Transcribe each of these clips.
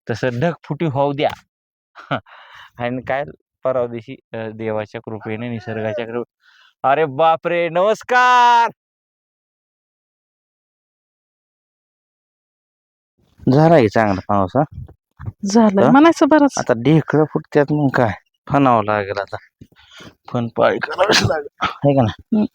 तसं ढगफुटी होऊ द्या. आणि काय परवा दिवशी देवाच्या कृपेने निसर्गाच्या कृपे अरे बापरे नमस्कार. झाला की चांगला पाऊस हा. झालंय म्हणायचं बरंच. आता ढेकळं फुटत्यात मग काय फनावं लागेल आता. फन पाळी करावीच लागेल आहे का ना.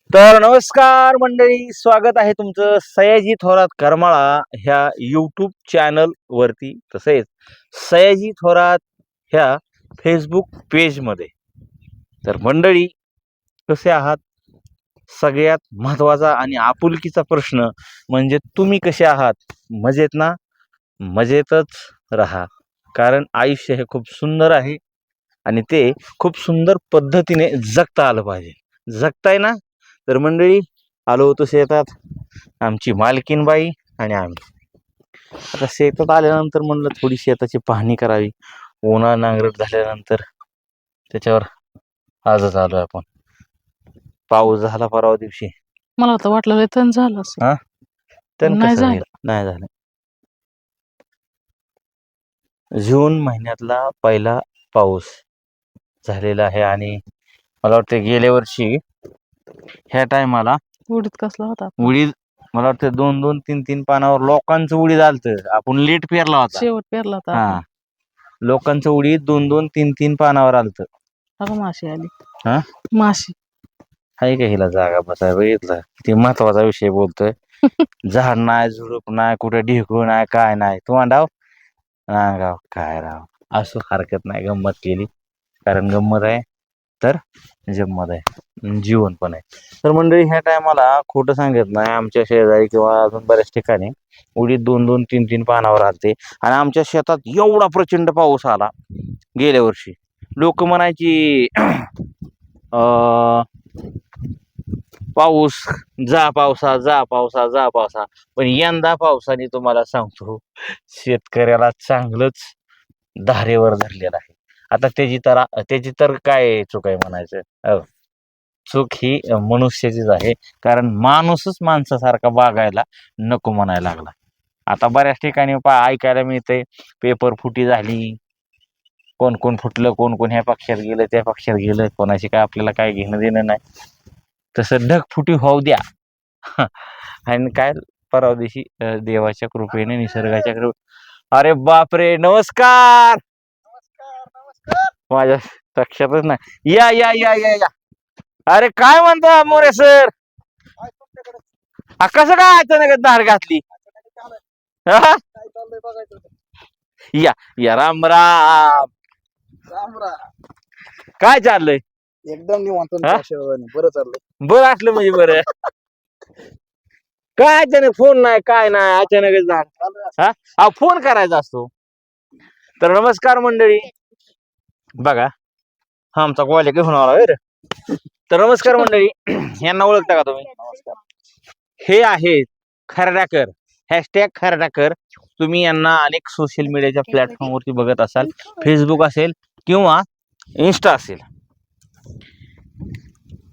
तर नमस्कार मंडळी, स्वागत आहे तुमचं सयाजी थोरात करमाळा ह्या यूट्यूब चॅनल वरती, तसेच सयाजी थोरात ह्या फेसबुक पेज मध्ये. तर मंडळी कसे आहात? सगळ्यात महत्वाचा आणि आपुलकीचा प्रश्न म्हणजे तुम्ही कसे आहात? मजेत ना? मजेतच राहा, कारण आयुष्य हे खूप सुंदर आहे आणि ते खूप सुंदर पद्धतीने जगता आलं पाहिजे. जगताय ना? तर मंडळी आलो होतो शेतात, आमची मालकीनबाई आणि आम्ही. आता शेतात आल्यानंतर म्हणलं थोडी शेताची पाहणी करावी. उन्हा नांगरट झाल्यानंतर त्याच्यावर आजच आलोय आपण. पाऊस झाला परवा दिवशी. मला तर वाटलं तण झालं असं. हा तण नाही कसं झालं. होईल? नाही झालं. जून महिन्यातला पहिला पाऊस झालेला आहे आणि मला वाटतं गेल्या वर्षी ह्या टायमाला उडीद कसला होता? उडीद मला वाटतं 2-2, 3-3 पानावर लोकांचं उडीद आलतं. आपण लेट पेरला होता. शेवट पेरला होता. हा, लोकांचं उडीद 2-2, 3-3 पानावर आलतं. अगं माशी आली. हा, माशी हाय का हिला जागा बसाय? बघितलं किती महत्वाचा विषय बोलतोय. झाड नाही, झुडूप नाही, कुठे ढेकू नाही, काय नाही. तू मांडाव राव काय राव. असं हरकत नाही, गंमत केली. कारण गंमत आहे तर जम्मत आहे, जीवन पण आहे. तर मंडळी ह्या टायमाला खोटं सांगत नाही, आमच्या शेजारी किंवा अजून बऱ्याच ठिकाणी उडीद 2-2, 3-3 पानावर आलते. आणि आमच्या शेतात एवढा प्रचंड पाऊस आला गेल्या वर्षी. लोक म्हणायची पाऊस जा पावसा, जा पावसा, जा पावसा. पण यंदा पावसाने तुम्हाला सांगतो शेतकऱ्याला चांगलंच धारेवर धरलेलं आहे. आता त्याची तर काय चूक आहे म्हणायचं? चूक ही मनुष्याचीच आहे, कारण माणूसच माणसासारखा वागायला नको म्हणायला लागला. आता बऱ्याच ठिकाणी ऐकायला मिळतंय पेपर फुटी झाली, कोण कोण फुटलं, कोण कोण ह्या पक्षात गेलं, त्या पक्षात गेलं, कोणाशी काय आपल्याला काय घेणं देणं नाही. तसं ढगफुटी होऊ द्या. आणि काय परवा दिवशी देवाच्या कृपेने निसर्गाच्या कृपे अरे बापरे नमस्कार. माझ्या लक्षातच नाही. या या या या या. अरे काय म्हणता मोरे सर? कसं काय अचानक धार घातली? हा? या या राम राम. काय चाललंय? एकदम निवांत हा? बरं चाललंय. बरं असलं म्हणजे बरं. काय अचानक फोन नाही, काय नाही, अचानकच धार. हा फोन करायचा असतो. तर नमस्कार मंडळी, बघा हा आमचा गोल्या घेऊन आला रे. तर नमस्कार मंडळी, यांना ओळखता का तुम्ही? हे आहेत खरडाकर, हॅशटॅग खरडाकर. तुम्ही यांना अनेक सोशल मीडियाच्या प्लॅटफॉर्मवरती बघत असाल, फेसबुक असेल किंवा इन्स्टा असेल.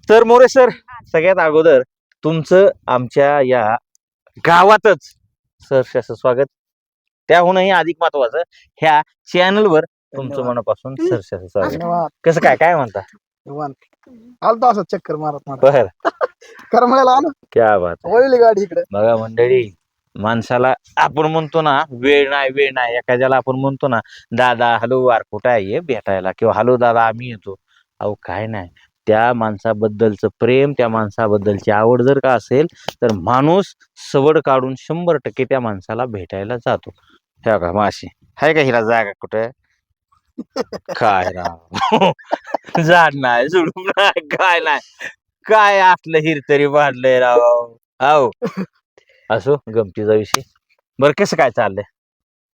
तर मोरे सर, सगळ्यात अगोदर तुमचं आमच्या या गावातच सहर्ष स्वागत. त्याहूनही अधिक महत्वाचं ह्या चॅनलवर तुमचं मनापासून सहर्ष स्वागत. धन्यवाद. कसं काय म्हणता? निवांत आलतो असं चक्कर मारत बर, करमाळ्याला आलो. क्या बात आहे. वळली गाडी इकडे. बघा मंडळी, माणसाला आपण म्हणतो ना वेळ नाही, एखाद्याला आपण म्हणतो ना दादा हॅलो वार कुठं आहे ये भेटायला, किंवा हॅलो दादा आम्ही येतो. अहो काय नाही, त्या माणसाबद्दलचं प्रेम, त्या माणसाबद्दलची आवड जर का असेल तर माणूस सवड काढून 100% त्या माणसाला भेटायला जातो. हे का माशी आहे का हिला जागा कुठे? काय राव. झाड नाही, झुडूप नाही, काय नाही, काय असलं हिर तरी वाढलंय राव. हो असो, गमतीचा विषय. बरं कसं काय चाललंय?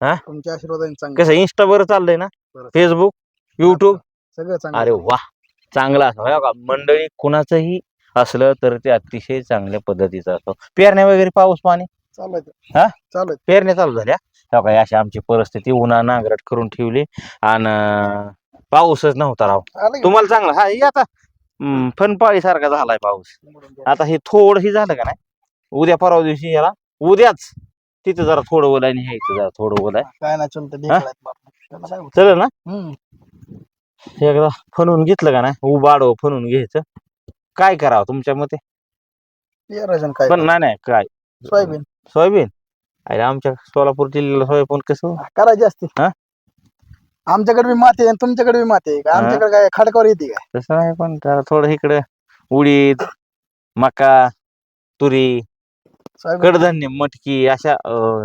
हा, तुमच्या आशीर्वादाने चांगलं कसं इंस्टा बरं चाललंय ना? बरं. फेसबुक, युट्यूब सगळं चांगलं. अरे वा, चांगला असं का मंडळी, कुणाचंही असलं तर ते अतिशय चांगल्या पद्धतीचं असतो. पेरण्या वगैरे पाऊस पाणी चालू हा? चालू पेरण्या चालू झाल्या काय? अशी आमची परिस्थिती, उन्हा नांगरट करून ठेवली आणि पाऊसच नव्हता राव. तुम्हाला चांगला हा हे आता फनपाळी सारखा झालाय पाऊस. आता हे थोडं ही झालं का नाही, उद्या परवा दिवशी याला उद्याच तिथं जरा थोडं ओल आहे आणि ह्या इथं जरा थोडं ओल आहे. काय नाही चलतं ढेकळं आहेत बाप. त्याला काय होतं? चल ना हम्म. एकदा फणून घेतलं का नाही उबाडो फणून घ्यायचं. काय करावं तुमच्या मते? पेरायचं काय पण नाही काय सोयाबीन सोयाबीन. अरे आमच्या सोलापूर जिल्ह्याला सोयाबीन कसं करायची असते. हा? आमच्याकडे बी माती आहे आणि तुमच्याकडे बी माती आहे का? हा? आमच्याकडे काय खडकावर येते काय? तसं नाही पण जरा थोडं इकडं उडीद मका तुरी सोयाबीन कडधान्य मटकी अशा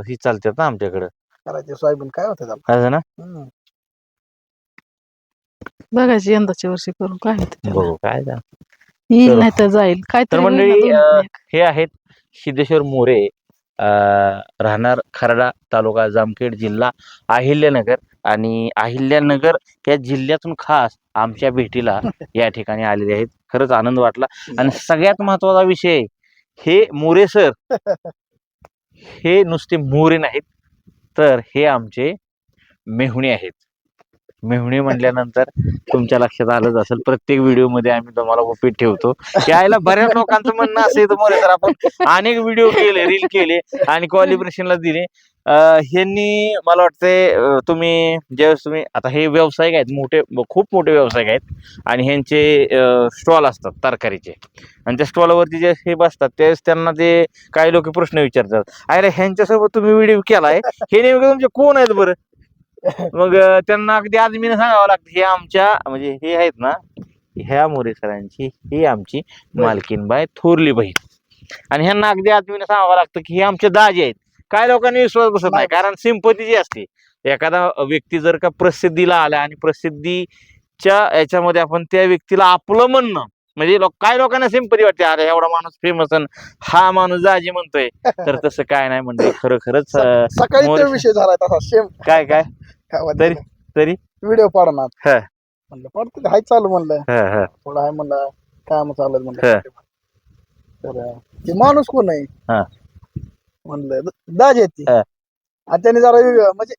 ही चालतात ना आमच्याकडं करायची. सोयाबीन काय होतं त्याला? असं ना. हम्म. बघायची यंदाच्या वर्षी करून काय होतं त्याला. बघू काय झालं. येईल तर- नाही तर जाईल तर काहीतरी होईल ना मंडळी दोन्हीतलं एक. हे आहेत सिद्धेश्वर मोरे राहणार खर्डा तालुका जामखेड जिल्हा अहिल्यानगर आणि अहिल्यानगर या जिल्ह्यातून खास आमच्या भेटीला या ठिकाणी आलेले आहेत. खरंच आनंद वाटला आणि सगळ्यात महत्वाचा विषय हे मोरे सर हे नुसते मोरे नाहीत तर हे आमचे मेहुणे आहेत. मेहुणे म्हटल्यानंतर तुमच्या लक्षात आलंच असेल प्रत्येक व्हिडिओमध्ये आम्ही तुम्हाला उपीत ठेवतो. यायला बऱ्याच लोकांचं म्हणणं असं येतं मोरे सर आपण अनेक व्हिडिओ केले रील केले आणि कॉलिब्रेशनला दिले. ह्यांनी मला वाटतंय तुम्ही ज्यावेळेस तुम्ही आता हे व्यावसायिक आहेत मोठे खूप मोठे व्यावसायिक आहेत आणि ह्यांचे स्टॉल असतात तरकारीचे आणि त्या स्टॉलवरती जे हे बसतात त्यावेळेस त्यांना ते काही लोक प्रश्न विचारतात अरे ह्यांच्यासोबत तुम्ही व्हिडिओ केलाय हे नेमकं तुमचे कोण आहेत बरं. मग त्यांना अगदी आज मी सांगावं लागतं हे आमच्या म्हणजे हे आहेत ना ह्या मोरे सरांची ही आमची मालकीनबाई थोरली बहीण आणि ह्यांना अगदी आज मी सांगावं लागतं की हे आमचे दाजी आहेत. काय लोकांनी विश्वास बसत नाही कारण सिंपती जी असते एखादा व्यक्ती जर का प्रसिद्धीला आला आणि प्रसिद्धीच्या याच्यामध्ये आपण त्या व्यक्तीला आपलं म्हणणं म्हणजे काय लोकांना सिंपती वाटते अरे एवढा माणूस फेमस हा माणूस दाजी म्हणतोय तर तसं काय नाही म्हणजे खरंच सकाळी मोरे तो विषय झाला तसा सेम. काय काय तरी तरी व्हिडिओ पाडणार हा. म्हणलं पडते हाय चालू म्हणलं हा. थोडं आहे म्हणलं काम चालत हा. म्हणलं. तर ते माणूस कोण आहे हा. म्हणलं दाजी आहेत ती हा. आणि त्याने जरा म्हणजे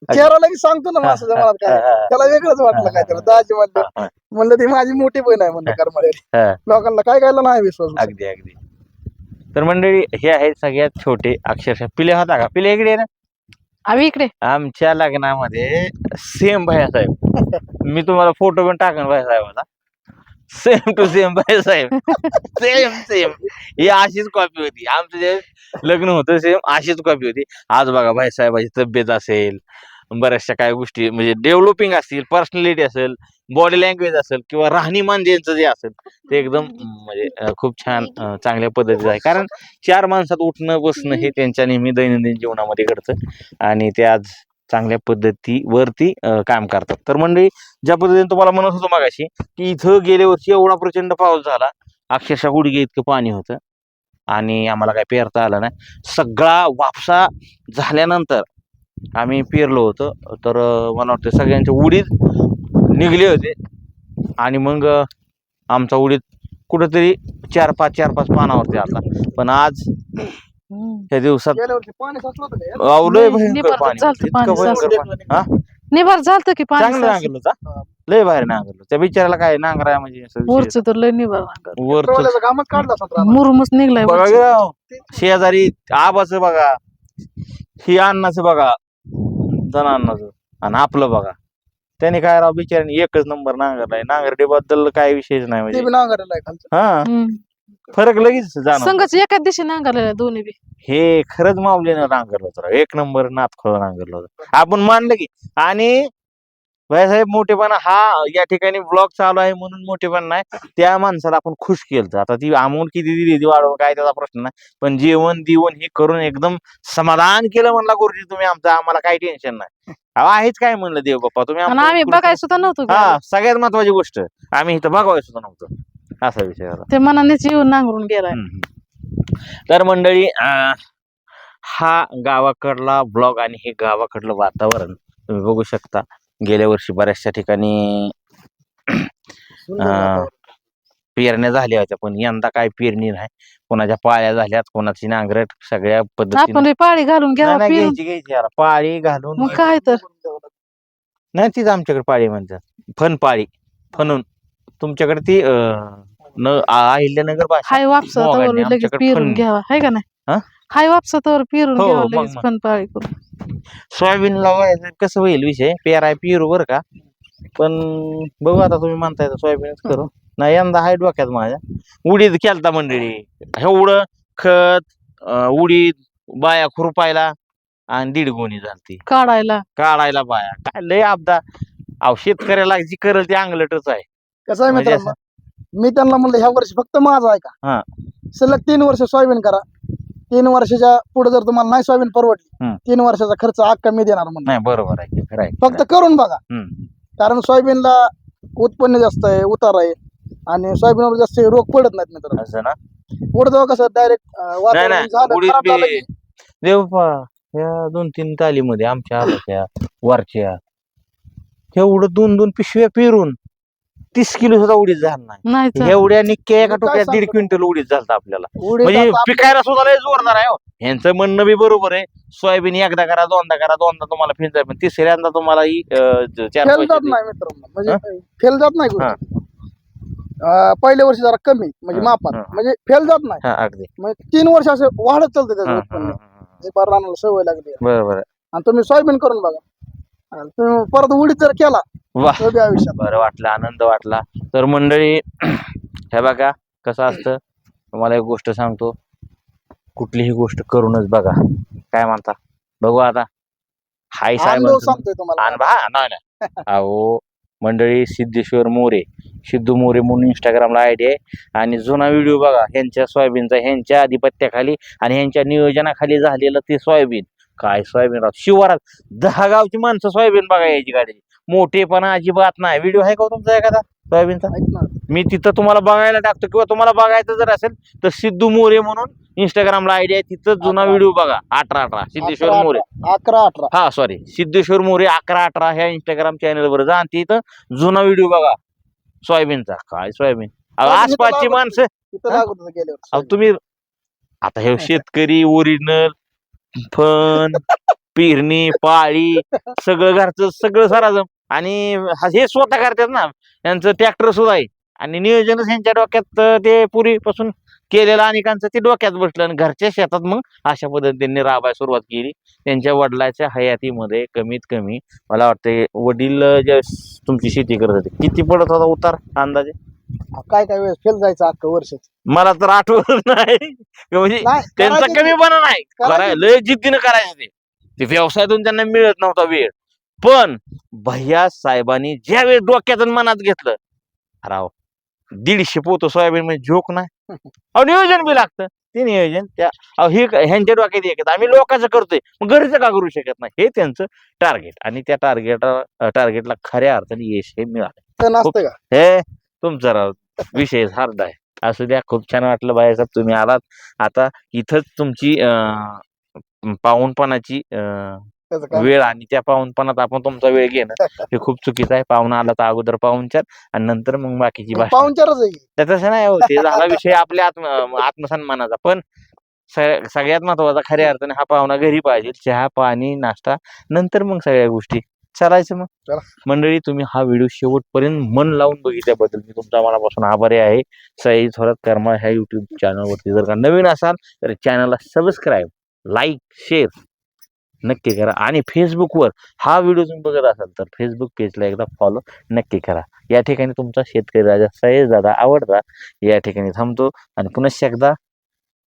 चेहरा लगेच सांगतो ना असं मला काय त्याला वेगळंच वाटलं काय त्याला दाजी म्हणलं. म्हणलं ती माझी मोठी बहीण आहे म्हणलं करमाळ्याला. लोकांना काय कायला नाही विश्वास बसत. अगदी अगदी. तर मंडळी हे आहेत सगळ्यात छोटे अक्षरशः पिले होता का पिले इकडे ना आम्ही इकडे आमच्या लग्नामध्ये सेम भैया साहेब मी तुम्हाला फोटो पण टाकन भैया साहेबाला सेम टू सेम भैया साहेब सेम सेम ही अशीच कॉपी होती आमचं जे लग्न होतं सेम अशीच कॉपी होती. आज बघा भाई साहेबाची तब्येत असेल बऱ्याचशा काय गोष्टी म्हणजे डेव्हलपिंग असतील पर्सनॅलिटी असेल बॉडी लँग्वेज असेल किंवा राहणीमान ज्यांचं जे असेल ते एकदम म्हणजे खूप छान चांगल्या पद्धतीचं आहे कारण चार माणसात उठणं बसणं हे त्यांच्या नेहमी दैनंदिन जीवनामध्ये घडतं आणि ते आज चांगल्या पद्धतीवरती काम करतात. तर मंडळी ज्या पद्धतीने तुम्हाला म्हणत होतो मागाशी की इथं गेल्या वर्षी एवढा प्रचंड पाऊस झाला अक्षरशः गुडघे इतकं पाणी होतं आणि आम्हाला काय पेरता आलं नाही. सगळा वापसा झाल्यानंतर आम्ही पेरलो होतो तर मला वाटतं सगळ्यांचे उडीद निघले होते आणि मग आमचा उडीद कुठंतरी चार पाच पानावरती आला पण आज त्या दिवसात गेल्या वर्षी पाणी साचलं होतं का? लय लय भयंकर निबार पाणी झालतं होतं, पाणी इतकं भयंकर साचलं. पाणी. हा? निभार झालत की पाणी चांगलं नांगरलं होता लय बाहेर नांगरलं त्या बिचाराला काय नांगराय म्हणजे असं विषय वरच तर लय निभार वरच पेट्रोलचं कामच काढलं असं रानात. मुरुमच निघलाय बघा वरचं. की राव, शेजारी आबाचं बघा ही अण्णाचं बघा धन अण्णाचं आणि आपलं बघा त्याने काय राव बिचाराने एकच नंबर नांगरलाय नांगरडीबद्दल काय विषयच नाही ते म्हणजे बी नांगरलेलं आहे खालचं. हा हम्म. फरक लगेच जाणवतो. संघच एकाच दिवशी नांगरलेल्या दोन्ही बी हे खरंच माऊलीनं नांगरलं होतं राव. एक नंबर नातखळ नांगरलं होतं आपण मानलं की आणि भाईसाहेब मोठेपणा हा या ठिकाणी ब्लॉग चालू आहे म्हणून मोठेपणा नाही त्या माणसाला आपण खुश केलं. आता ती अमाऊंट किती दिली ती वाढव काय त्याचा प्रश्न नाही पण जेवण दिवण हे करून एकदम समाधान केलं म्हणला गुरुजी तुम्ही आमचं आम्हाला काही टेन्शन नाही. अहो आहेच काय म्हणलं देव बाप्पा तुम्ही आणि आमचं आम्ही उत्कृष्ट- बघायला सुद्धा नव्हतो हा गेलो. सगळ्यात महत्वाची गोष्ट आम्ही इथं बघायला सुद्धा नव्हतं असा विषय होता. ते मनानेच येऊन नांगरून गेलाय. तर मंडळी हा गावाकडला ब्लॉग आणि हे गावाकडलं वातावरण तुम्ही बघू शकता. गेल्या वर्षी बऱ्याचशा ठिकाणी सुंदर वातावरण. पेरण्या झाल्या होत्या पण यंदा काय पेरणी नाही कोणाच्या पाळ्या झाल्यात कोणाची नांगरट सगळ्या पद्धतीने आपण पाळी घालून घ्यावा नाही पिऊन घ्यायची याला पाळी घालून मग काय तर नाही तीच आमच्याकडे पाळी म्हणतात फन पाळी फनून तुमच्याकडे ती अहिल्यानगर भाषा हाय वापसा मोगाने लगेच आमच्याकडे पिरून फन घ्यावा हाय का नाही. हाय वापसावर पेरून हो, घ्यावं मग, लगेच मग. पण पाळी करून. सोयाबीन लावायचं कसं होईल विषय पेराय पेरू बरं का, पण बघू आता तुम्ही म्हणताय तर सोयाबीनच करू. नाही यंदा हाय डोक्यात माझ्या उडीद केलता मंडळी, एवढं खत उडीद बाया खुरपायला आणि 1.5 गोणी झालती काढायला काढायला बाया. काय लय आपदा. अहो शेतकऱ्याला जी करल ते अंगलटच आहे. कसं आहे म्हणजे मित्रांनो, मी त्यांना म्हणलं ह्या वर्षी फक्त माझं आहे हा. का सलग 3 वर्ष सोयाबीन करा. 3 वर्षाच्या पुढे जर तुम्हाला नाही सोयाबीन परवडली, 3 वर्षाचा खर्च अख्खा मी देणार म्हणलं. नाही बरोबर आहे खरं आहे, फक्त करून बघा. हम्म. कारण सोयाबीनला उत्पन्न जास्त आहे, उतार आहे आणि सोयाबीनवर जास्त रोग पडत नाहीत मित्रांनो. असं ना. पुढे जेव्हा कसं डायरेक्ट नाही वातावरण नाही झालं उडीद खराब झालं बी की देव पा या 2-3 तालीमध्ये आमच्या आबाच्या वरच्या एवढं 2-2 पिशव्या पेरून 30 किलो सुद्धा उडीद झाला नाही. नाही तर एवढ्या निक्क्या एका मी काय टोक्यात 1.5 सांगतो क्विंटल उडीद झालं आपल्याला. उडीद म्हणजे आता आपलं पिकायला सुद्धा लय जोरदार आहे हो. ह्यांचं म्हणणं बी बरोबर आहे. सोयाबीन एकदा करा, दोनदा तुम्हाला फिरताय, पण तिसऱ्यांदा तुम्हाला 4 फेल पैसे जात दे. नाही मित्रांनो, म्हणजे फेल जात नाही हा. गोष्टी. पहिल्या वर्षी जरा कमी म्हणजे हा, मापात, हा. म्हणजे फेल जात नाही. हा अगदी. म्हणजे 3 वर्ष असं वाढत चालतं हा, त्याचं हा, उत्पन्न. हा, हा. हे बरं रानाला सवय लागली आहे. बरोबर आहे. आणि तुम्ही सोयाबीन करून बघा. आणि तुम्ही परत उडीद जर केला वाह, तर बी आयुष्यात बरं वाटलं, आनंद वाटला. तर मंडळी हे बघा कसं असतं, तुम्हाला एक गोष्ट सांगतो, कुठलीही गोष्ट करूनच बघा. काय म्हणता, बघू आता. हाय अनुभव साहेबांचं सांगतोय तुम्हाला. नाही नाही. अहो मंडळी, सिद्धेश्वर मोरे, सिद्धू मोरे म्हणून इंस्टाग्रामला आयडी आहे. आणि जुना व्हिडिओ बघा ह्यांच्या सोयाबीनचा, ह्यांच्या आधिपत्याखाली आणि ह्यांच्या नियोजनाखाली झालेलं ते सोयाबीन. काय सोयाबीन राव, शिवारात 10 गावची माणसं सोयाबीन बघा यायची गाडी. मोठेपणा अजिबात नाही. व्हिडिओ आहे का हो तुमचा एखादा सोयाबीनचा? ऐक ना, मी तिथं तुम्हाला बघायला टाकतो, किंवा तुम्हाला बघायचं जर असेल तर सिद्धू मोरे म्हणून इंस्टाग्रामला आयडी आहे, तिथं जुना 11. व्हिडिओ बघा. 18 सिद्धेश्वर मोरे. 11-18 हा सॉरी, सिद्धेश्वर मोरे 11-18 ह्या इंस्टाग्राम चॅनलवर जा आणि तिथं जुना व्हिडिओ बघा सोयाबीनचा. काय सोयाबीन, अहो, सोयाबीन इथं आसपासची लागत माणसं. तिथं हा? लागत होतं गेल्या अहो वर्षी. तुम्ही आता हे शेतकरी ओरिजिनल फन पेरणी पाळी सगळं घरचं सगळं साराजम, आणि हे स्वतः करतात ना, त्यांचं ट्रॅक्टर सुद्धा आहे आणि नियोजनच ह्यांच्या डोक्यात ते पूर्वीपासून केलेलं अनेकांचं ते डोक्यात बसलं आणि घरच्या शेतात मग अशा पद्धतीने राबायला सुरुवात केली. त्यांच्या वडिलाच्या हयातीमध्ये कमीत कमी मला वाटतं वडील ज्या तुमची शेती करत होते, किती पडत होता उतार अंदाजे? काय काय वेळेस फेल जायचं अख्खं वर्ष. मला तर आठवत नाही. म्हणजे नाही, त्यांचा करायचं कमीपणा नाही, करायचं. लय जिद्दीनं करायचं ते व्यवसायातून त्यांना मिळत नव्हता वेळ. पण भैया साहेबांनी ज्या वेळेस डोक्यात आणि मनात घेतलं, राव 150 पोतं सोयाबीन म्हणजे जोक नाही. अहो नियोजन बी लागतं. ते नियोजन त्या ह्यांच्या डोक्यात येत, आम्ही लोकांचं करतोय मग घरचं का करू शकत नाही, हे त्यांचं टार्गेट. आणि त्या टार्गेटला खऱ्या अर्थाने यश हे मिळालं. तर नसतं का? हे तुमचा राव विषय हार्ड आहे. असू द्या, खूप छान वाटलं बाळासाहेब तुम्ही आलात. आता इथंच तुमची पाहुणपणाची त्याचं काय वेळ आणि त्या पाहुणपणात आपण तुमचा वेळ घेणं हे खूप चुकीचं आहे. पाहुणा आला तर अगोदर पाहुणचार आणि नंतर मग बाकीची भाषा. पाहुणचारच आहे. तसं नाही हो, ते झाला विषय आपल्या आत्मसन्मानाचा. पण सगळ्यात महत्वाचा खऱ्या अर्थाने हा पाहुणा घरी पाहिजे. चहा पाणी नाश्ता नंतर मग सगळ्या गोष्टी चालायचं. मग चला. मंडळी, तुम्ही हा व्हिडिओ शेवटपर्यंत मन लावून बघितल्याबद्दल मी तुमचा मनापासून आभारी आहे. सयाजी थोरात करमाळ ह्या युट्यूब चॅनलवरती जर का नवीन असाल तर चॅनलला सबस्क्राईब, लाईक, शेअर नक्की करा. आणि फेसबुकवर हा व्हिडिओ तुम्ही बघत असाल तर फेसबुक पेजला एकदा फॉलो नक्की करा. या ठिकाणी तुमचा शेतकरी राजा सयाजी दादा आवडता या ठिकाणी थांबतो आणि पुनश्च एकदा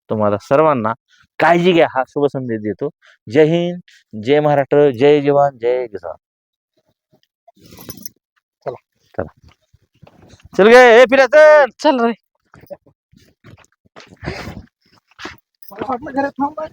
तुम्हाला सर्वांना काळजी घ्या हा शुभ संदेश देतो. जय हिंद, जय महाराष्ट्र, जय जवान, जय किसान. चल गे फिरायचं. चल रे. मला वाटलं घरात थांबा.